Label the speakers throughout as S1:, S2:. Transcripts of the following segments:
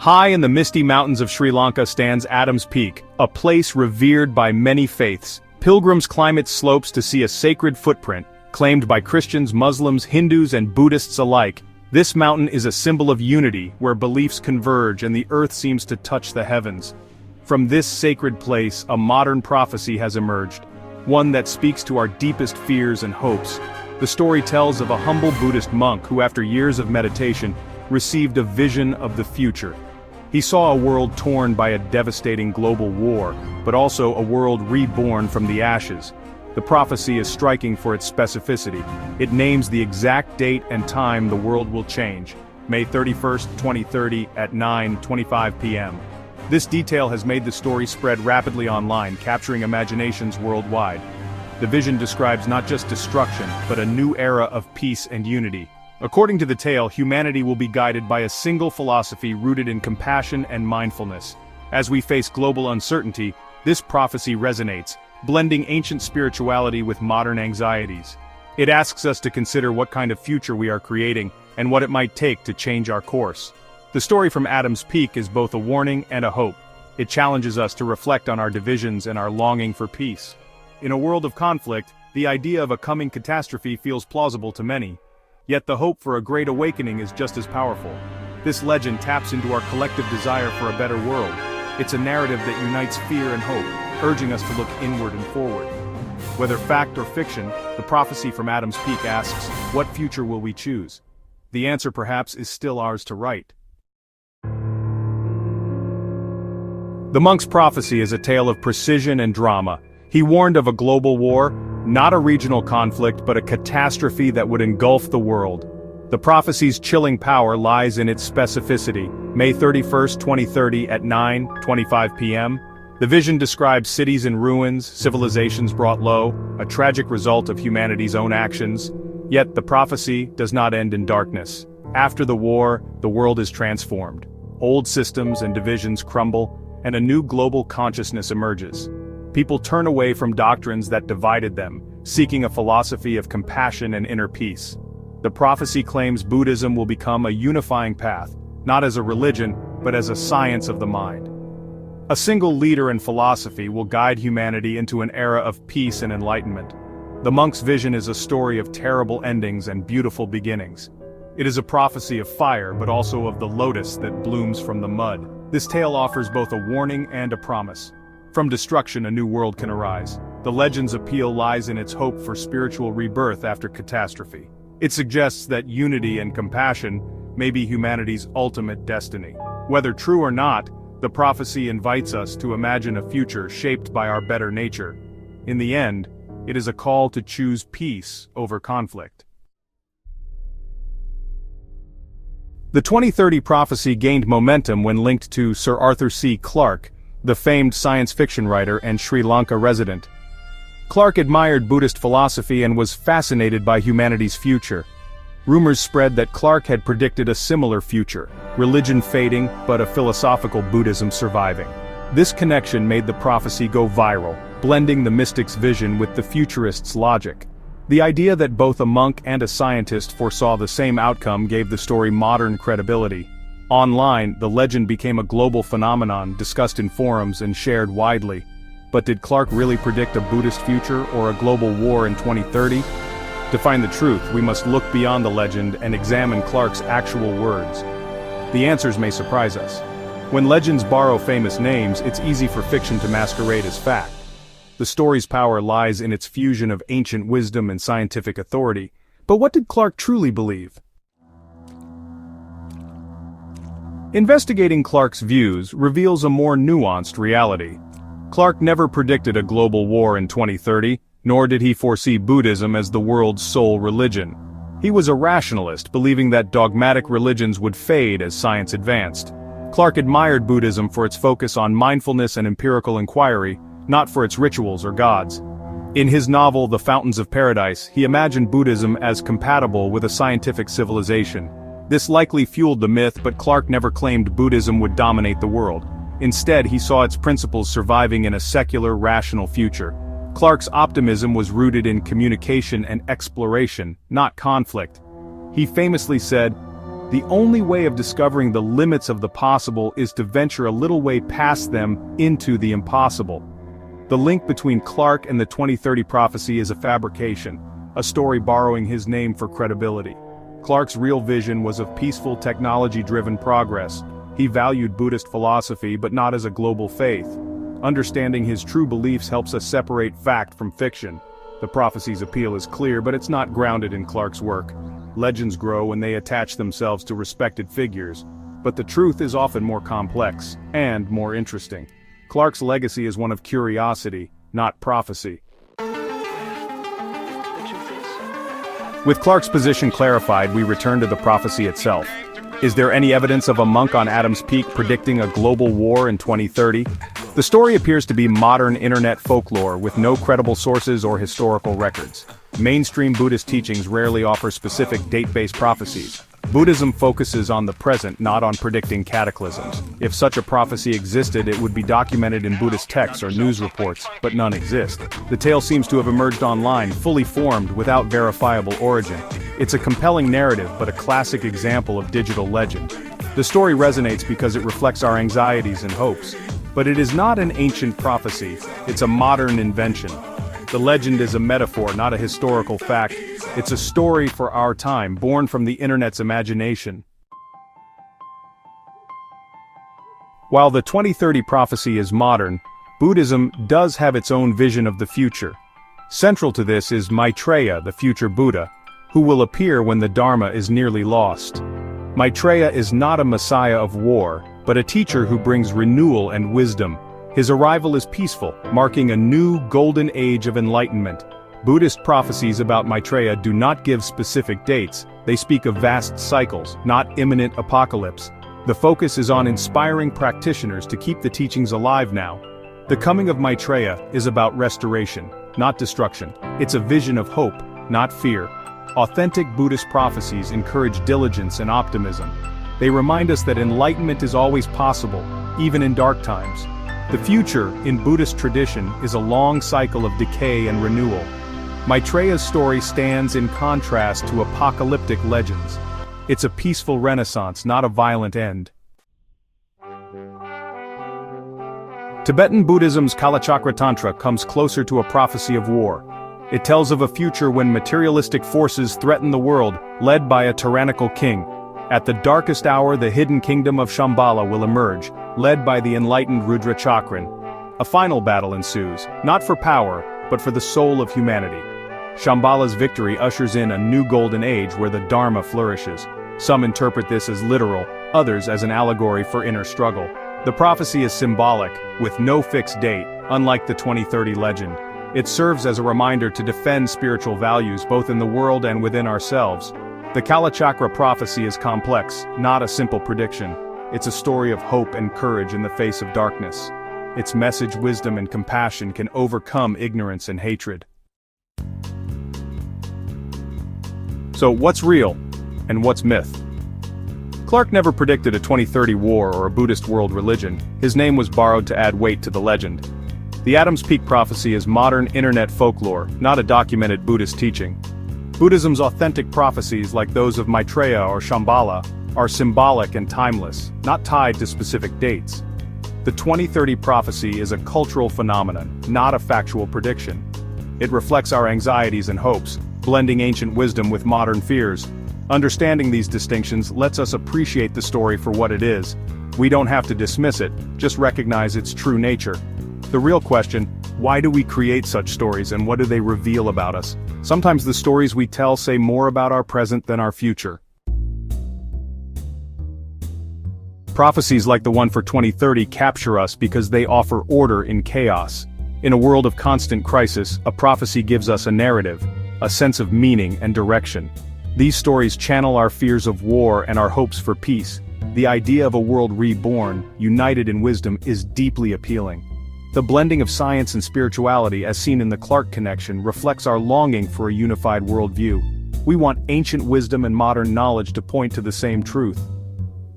S1: High in the misty mountains of Sri Lanka stands Adam's Peak, a place revered by many faiths. Pilgrims climb its slopes to see a sacred footprint, claimed by Christians, Muslims, Hindus, and Buddhists alike. This mountain is a symbol of unity, where beliefs converge and the earth seems to touch the heavens. From this sacred place, a modern prophecy has emerged, one that speaks to our deepest fears and hopes. The story tells of a humble Buddhist monk who, after years of meditation, received a vision of the future. He saw a world torn by a devastating global war, but also a world reborn from the ashes. The prophecy is striking for its specificity. It names the exact date and time the world will change, May 31st, 2030 at 9:25 p.m. This detail has made the story spread rapidly online, capturing imaginations worldwide. The vision describes not just destruction, but a new era of peace and unity. According to the tale, humanity will be guided by a single philosophy rooted in compassion and mindfulness. As we face global uncertainty, this prophecy resonates, blending ancient spirituality with modern anxieties. It asks us to consider what kind of future we are creating, and what it might take to change our course. The story from Adam's Peak is both a warning and a hope. It challenges us to reflect on our divisions and our longing for peace. In a world of conflict, the idea of a coming catastrophe feels plausible to many. Yet the hope for a great awakening is just as powerful. This legend taps into our collective desire for a better world. It's a narrative that unites fear and hope, urging us to look inward and forward. Whether fact or fiction, the prophecy from Adam's Peak asks, what future will we choose? The answer perhaps is still ours to write. The monk's prophecy is a tale of precision and drama. He warned of a global war, not a regional conflict but a catastrophe that would engulf the world. The prophecy's chilling power lies in its specificity. May 31st, 2030 at 9:25 p.m. The vision describes cities in ruins, civilizations brought low, a tragic result of humanity's own actions. Yet the prophecy does not end in darkness. After the war, the world is transformed. Old systems and divisions crumble, and a new global consciousness emerges. People turn away from doctrines that divided them, seeking a philosophy of compassion and inner peace. The prophecy claims Buddhism will become a unifying path, not as a religion, but as a science of the mind. A single leader and philosophy will guide humanity into an era of peace and enlightenment. The monk's vision is a story of terrible endings and beautiful beginnings. It is a prophecy of fire, but also of the lotus that blooms from the mud. This tale offers both a warning and a promise. From destruction, a new world can arise. The legend's appeal lies in its hope for spiritual rebirth after catastrophe. It suggests that unity and compassion may be humanity's ultimate destiny. Whether true or not, the prophecy invites us to imagine a future shaped by our better nature. In the end, it is a call to choose peace over conflict. The 2030 prophecy gained momentum when linked to Sir Arthur C. Clarke, the famed science fiction writer and Sri Lanka resident. Clarke admired Buddhist philosophy and was fascinated by humanity's future. Rumors spread that Clarke had predicted a similar future, religion fading but a philosophical Buddhism surviving. This connection made the prophecy go viral, blending the mystic's vision with the futurist's logic. The idea that both a monk and a scientist foresaw the same outcome gave the story modern credibility. Online, the legend became a global phenomenon discussed in forums and shared widely. But did Clarke really predict a Buddhist future or a global war in 2030? To find the truth, we must look beyond the legend and examine Clarke's actual words. The answers may surprise us. When legends borrow famous names, it's easy for fiction to masquerade as fact. The story's power lies in its fusion of ancient wisdom and scientific authority. But what did Clarke truly believe? Investigating Clarke's views reveals a more nuanced reality. Clarke never predicted a global war in 2030, nor did he foresee Buddhism as the world's sole religion. He was a rationalist, believing that dogmatic religions would fade as science advanced. Clarke admired Buddhism for its focus on mindfulness and empirical inquiry, not for its rituals or gods. In his novel The Fountains of Paradise, he imagined Buddhism as compatible with a scientific civilization. This likely fueled the myth, but Clarke never claimed Buddhism would dominate the world. Instead, he saw its principles surviving in a secular, rational future. Clarke's optimism was rooted in communication and exploration, not conflict. He famously said, The only way of discovering the limits of the possible is to venture a little way past them into the impossible. The link between Clarke and the 2030 prophecy is a fabrication, a story borrowing his name for credibility. Clarke's real vision was of peaceful, technology-driven progress. He valued Buddhist philosophy but not as a global faith. Understanding his true beliefs helps us separate fact from fiction. The prophecy's appeal is clear, but it's not grounded in Clarke's work. Legends grow when they attach themselves to respected figures, but the truth is often more complex and more interesting. Clarke's legacy is one of curiosity, not prophecy. With Clarke's position clarified, we return to the prophecy itself. Is there any evidence of a monk on Adam's Peak predicting a global war in 2030? The story appears to be modern internet folklore with no credible sources or historical records. Mainstream Buddhist teachings rarely offer specific date-based prophecies. Buddhism focuses on the present, not on predicting cataclysms. If such a prophecy existed, it would be documented in Buddhist texts or news reports, but none exist. The tale seems to have emerged online, fully formed, without verifiable origin. It's a compelling narrative, but a classic example of digital legend. The story resonates because it reflects our anxieties and hopes. But it is not an ancient prophecy, it's a modern invention. The legend is a metaphor, not a historical fact. It's a story for our time, born from the internet's imagination. While the 2030 prophecy is modern, Buddhism does have its own vision of the future. Central to this is Maitreya, the future Buddha, who will appear when the Dharma is nearly lost. Maitreya is not a messiah of war, but a teacher who brings renewal and wisdom. His arrival is peaceful, marking a new golden age of enlightenment. Buddhist prophecies about Maitreya do not give specific dates, they speak of vast cycles, not imminent apocalypse. The focus is on inspiring practitioners to keep the teachings alive now. The Coming of Maitreya is about restoration, not destruction. It's a vision of hope, not fear. Authentic Buddhist prophecies encourage diligence and optimism. They remind us that enlightenment is always possible, even in dark times. The future, in Buddhist tradition, is a long cycle of decay and renewal. Maitreya's story stands in contrast to apocalyptic legends. It's a peaceful renaissance, not a violent end. Tibetan Buddhism's Kalachakra Tantra comes closer to a prophecy of war. It tells of a future when materialistic forces threaten the world, led by a tyrannical king. At the darkest hour, the hidden kingdom of Shambhala will emerge, led by the enlightened Rudra Chakran. A final battle ensues, not for power, but for the soul of humanity. Shambhala's victory ushers in a new golden age where the Dharma flourishes. Some interpret this as literal, others as an allegory for inner struggle. The prophecy is symbolic, with no fixed date, unlike the 2030 legend. It serves as a reminder to defend spiritual values both in the world and within ourselves. The Kalachakra prophecy is complex, not a simple prediction. It's a story of hope and courage in the face of darkness. Its message, wisdom, and compassion can overcome ignorance and hatred. So what's real, and what's myth? Clarke never predicted a 2030 war or a Buddhist world religion. His name was borrowed to add weight to the legend. The Adam's Peak prophecy is modern internet folklore, not a documented Buddhist teaching. Buddhism's authentic prophecies, like those of Maitreya or Shambhala, are symbolic and timeless, not tied to specific dates. The 2030 prophecy is a cultural phenomenon, not a factual prediction. It reflects our anxieties and hopes, blending ancient wisdom with modern fears. Understanding these distinctions lets us appreciate the story for what it is. We don't have to dismiss it, just recognize its true nature. The real question, why do we create such stories and what do they reveal about us? Sometimes the stories we tell say more about our present than our future. Prophecies like the one for 2030 capture us because they offer order in chaos. In a world of constant crisis, a prophecy gives us a narrative, a sense of meaning and direction. These stories channel our fears of war and our hopes for peace. The idea of a world reborn, united in wisdom, is deeply appealing. The blending of science and spirituality, as seen in the Clarke connection, reflects our longing for a unified worldview. We want ancient wisdom and modern knowledge to point to the same truth.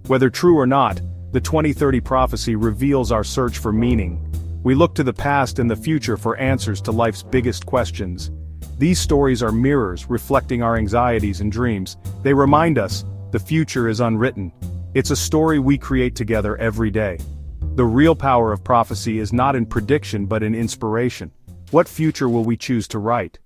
S1: Whether true or not, the 2030 prophecy reveals our search for meaning. We look to the past and the future for answers to life's biggest questions. These stories are mirrors reflecting our anxieties and dreams. They remind us The future is unwritten. It's a story we create together every day. The real power of prophecy is not in prediction but in inspiration. What future will we choose to write?